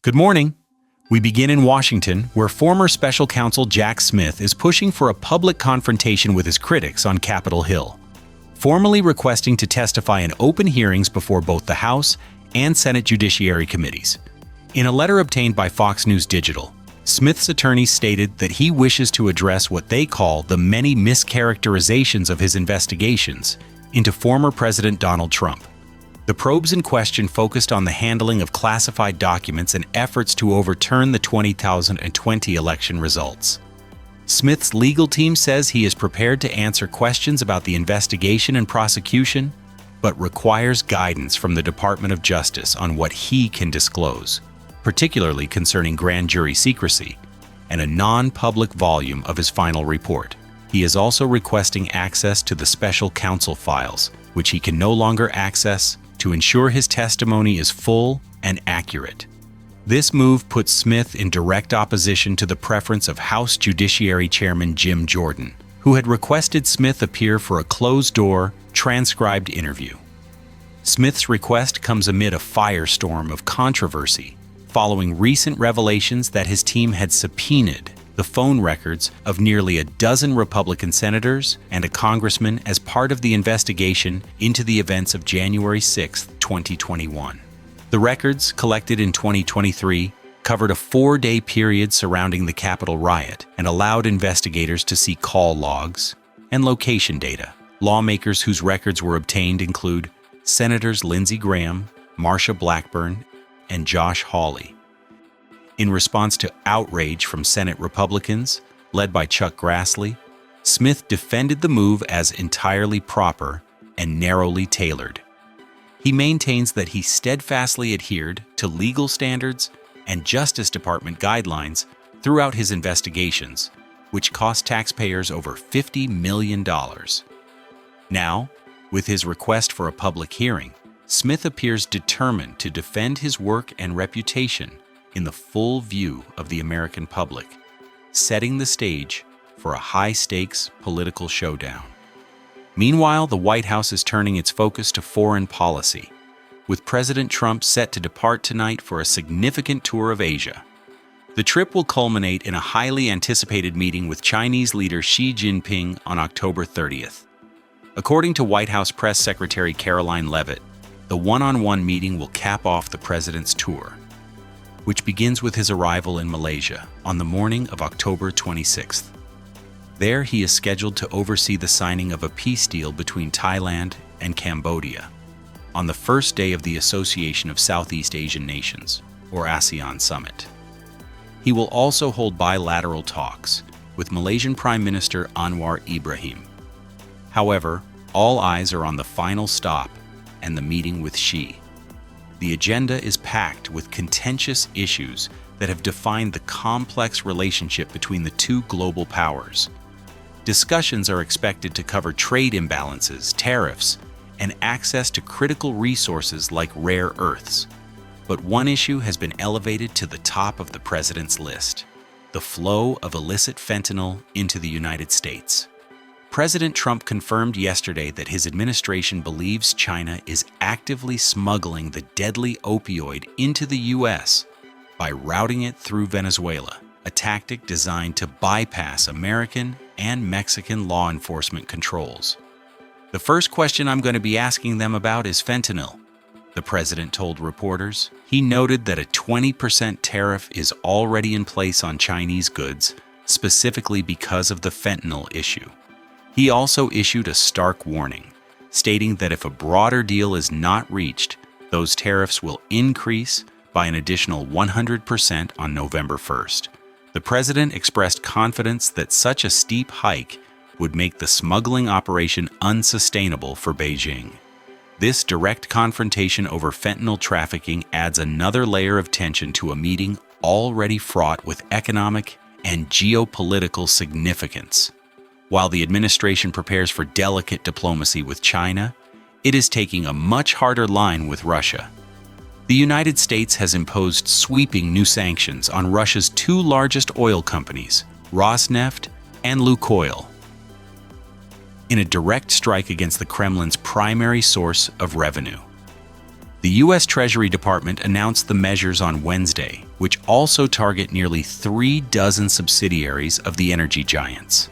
Good morning. We begin in Washington, where former special counsel Jack Smith is pushing for a public confrontation with his critics on Capitol Hill, formally requesting to testify in open hearings before both the House and Senate Judiciary Committees. In a letter obtained by Fox News Digital, Smith's attorneys stated that he wishes to address what they call the many mischaracterizations of his investigations into former President Donald Trump. The probes in question focused on the handling of classified documents and efforts to overturn the 2020 election results. Smith's legal team says he is prepared to answer questions about the investigation and prosecution, but requires guidance from the Department of Justice on what he can disclose, particularly concerning grand jury secrecy and a non-public volume of his final report. He is also requesting access to the special counsel files, which he can no longer access, to ensure his testimony is full and accurate. This move puts Smith in direct opposition to the preference of House Judiciary Chairman Jim Jordan, who had requested Smith appear for a closed-door, transcribed interview. Smith's request comes amid a firestorm of controversy following recent revelations that his team had subpoenaed the phone records of nearly a dozen Republican senators and a congressman as part of the investigation into the events of January 6, 2021. The records, collected in 2023, covered a 4-day period surrounding the Capitol riot and allowed investigators to see call logs and location data. Lawmakers whose records were obtained include Senators Lindsey Graham, Marsha Blackburn, and Josh Hawley. In response to outrage from Senate Republicans, led by Chuck Grassley, Smith defended the move as entirely proper and narrowly tailored. He maintains that he steadfastly adhered to legal standards and Justice Department guidelines throughout his investigations, which cost taxpayers over $50 million. Now, with his request for a public hearing, Smith appears determined to defend his work and reputation in the full view of the American public, setting the stage for a high-stakes political showdown. Meanwhile, the White House is turning its focus to foreign policy, with President Trump set to depart tonight for a significant tour of Asia. The trip will culminate in a highly anticipated meeting with Chinese leader Xi Jinping on October 30th. According to White House Press Secretary Caroline Leavitt, the one-on-one meeting will cap off the president's tour, which begins with his arrival in Malaysia on the morning of October 26th. There, he is scheduled to oversee the signing of a peace deal between Thailand and Cambodia on the first day of the Association of Southeast Asian Nations, or ASEAN Summit. He will also hold bilateral talks with Malaysian Prime Minister Anwar Ibrahim. However, all eyes are on the final stop and the meeting with Xi. The agenda is packed with contentious issues that have defined the complex relationship between the two global powers. Discussions are expected to cover trade imbalances, tariffs, and access to critical resources like rare earths. But one issue has been elevated to the top of the president's list: the flow of illicit fentanyl into the United States. President Trump confirmed yesterday that his administration believes China is actively smuggling the deadly opioid into the U.S. by routing it through Venezuela, a tactic designed to bypass American and Mexican law enforcement controls. The first question I'm going to be asking them about is fentanyl, the president told reporters. He noted that a 20% tariff is already in place on Chinese goods, specifically because of the fentanyl issue. He also issued a stark warning, stating that if a broader deal is not reached, those tariffs will increase by an additional 100% on November 1st. The president expressed confidence that such a steep hike would make the smuggling operation unsustainable for Beijing. This direct confrontation over fentanyl trafficking adds another layer of tension to a meeting already fraught with economic and geopolitical significance. While the administration prepares for delicate diplomacy with China, it is taking a much harder line with Russia. The United States has imposed sweeping new sanctions on Russia's two largest oil companies, Rosneft and Lukoil, in a direct strike against the Kremlin's primary source of revenue. The U.S. Treasury Department announced the measures on Wednesday, which also target nearly 36 subsidiaries of the energy giants.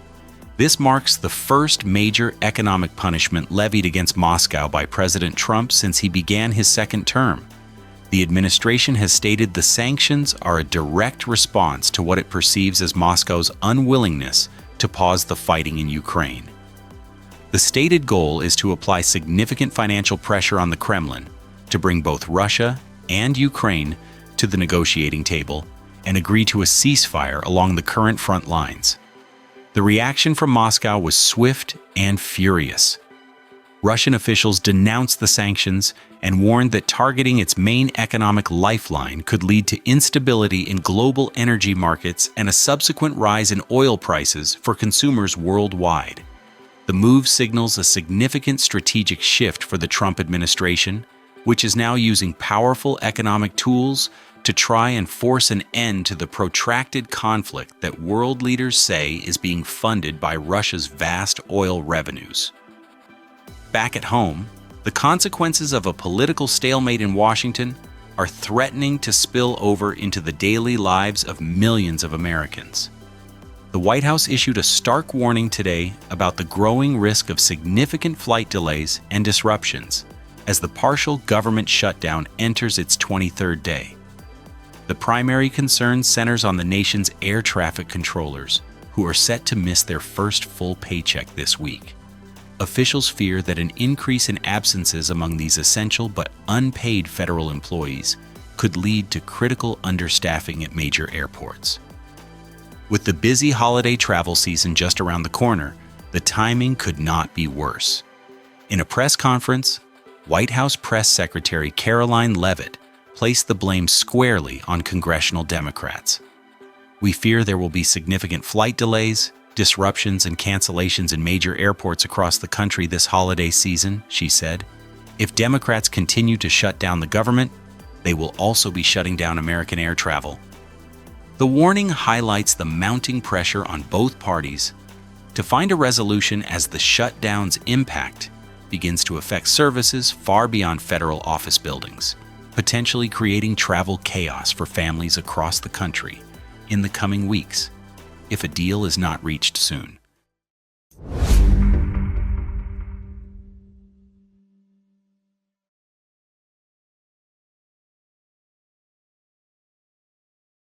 This marks the first major economic punishment levied against Moscow by President Trump since he began his second term. The administration has stated the sanctions are a direct response to what it perceives as Moscow's unwillingness to pause the fighting in Ukraine. The stated goal is to apply significant financial pressure on the Kremlin to bring both Russia and Ukraine to the negotiating table and agree to a ceasefire along the current front lines. The reaction from Moscow was swift and furious. Russian officials denounced the sanctions and warned that targeting its main economic lifeline could lead to instability in global energy markets and a subsequent rise in oil prices for consumers worldwide. The move signals a significant strategic shift for the Trump administration, which is now using powerful economic tools to try and force an end to the protracted conflict that world leaders say is being funded by Russia's vast oil revenues. Back at home, the consequences of a political stalemate in Washington are threatening to spill over into the daily lives of millions of Americans. The White House issued a stark warning today about the growing risk of significant flight delays and disruptions as the partial government shutdown enters its 23rd day. The primary concern centers on the nation's air traffic controllers, who are set to miss their first full paycheck this week. Officials fear that an increase in absences among these essential but unpaid federal employees could lead to critical understaffing at major airports. With the busy holiday travel season just around the corner, the timing could not be worse. In a press conference, White House Press Secretary Caroline Leavitt placed the blame squarely on congressional Democrats. "We fear there will be significant flight delays, disruptions, and cancellations in major airports across the country this holiday season," she said. "If Democrats continue to shut down the government, they will also be shutting down American air travel." The warning highlights the mounting pressure on both parties to find a resolution as the shutdown's impact begins to affect services far beyond federal office buildings, potentially creating travel chaos for families across the country in the coming weeks if a deal is not reached soon.